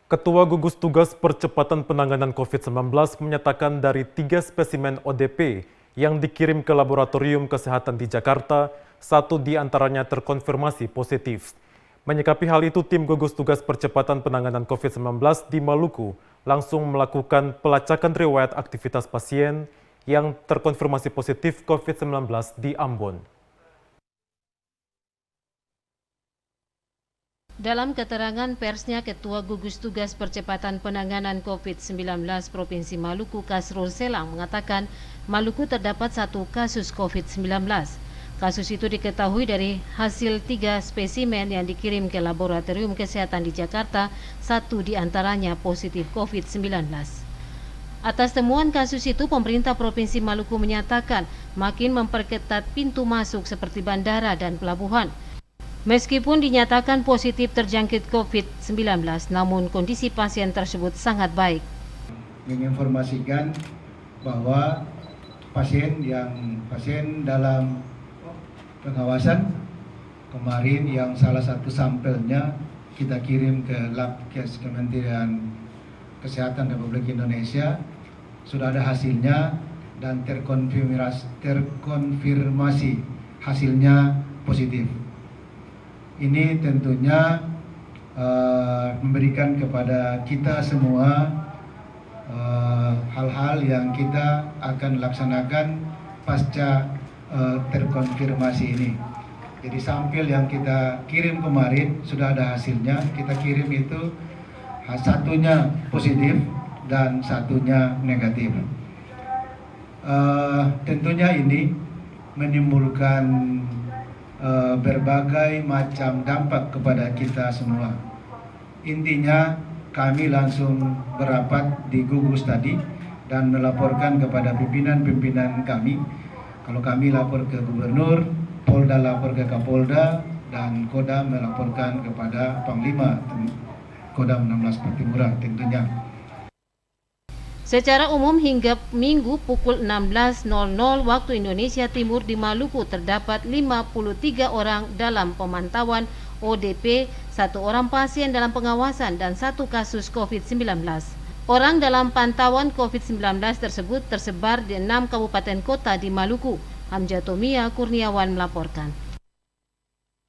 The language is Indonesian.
Ketua Gugus Tugas Percepatan Penanganan COVID-19 menyatakan dari 3 spesimen ODP yang dikirim ke Laboratorium Kesehatan di Jakarta, 1 diantaranya terkonfirmasi positif. Menyikapi hal itu, tim Gugus Tugas Percepatan Penanganan COVID-19 di Maluku langsung melakukan pelacakan riwayat aktivitas pasien yang terkonfirmasi positif COVID-19 di Ambon. Dalam keterangan persnya, Ketua Gugus Tugas Percepatan Penanganan COVID-19 Provinsi Maluku, Kasrul Selang, mengatakan Maluku terdapat 1 kasus COVID-19. Kasus itu diketahui dari hasil 3 spesimen yang dikirim ke Laboratorium Kesehatan di Jakarta, 1 diantaranya positif COVID-19. Atas temuan kasus itu, pemerintah Provinsi Maluku menyatakan makin memperketat pintu masuk seperti bandara dan pelabuhan. Meskipun dinyatakan positif terjangkit COVID-19, namun kondisi pasien tersebut sangat baik. Menginformasikan bahwa pasien dalam pengawasan kemarin yang salah satu sampelnya kita kirim ke Labkes Kementerian Kesehatan Republik Indonesia, sudah ada hasilnya dan terkonfirmasi hasilnya positif. Ini tentunya memberikan kepada kita semua hal-hal yang kita akan laksanakan pasca terkonfirmasi ini. Jadi sampel yang kita kirim kemarin sudah ada hasilnya, kita kirim itu satunya positif dan satunya negatif. Tentunya ini menimbulkan berbagai macam dampak kepada kita semua. Intinya kami langsung berapat di gugus tadi dan melaporkan kepada pimpinan-pimpinan kami. Kalau kami lapor ke gubernur, Polda lapor ke Kapolda, dan Kodam melaporkan kepada Panglima Kodam 16 Patimura tentunya. Secara umum hingga Minggu pukul 16.00 waktu Indonesia Timur di Maluku terdapat 53 orang dalam pemantauan ODP, 1 orang pasien dalam pengawasan dan 1 kasus COVID-19. Orang dalam pantauan COVID-19 tersebut tersebar di 6 kabupaten kota di Maluku. Hamjatomia Kurniawan melaporkan.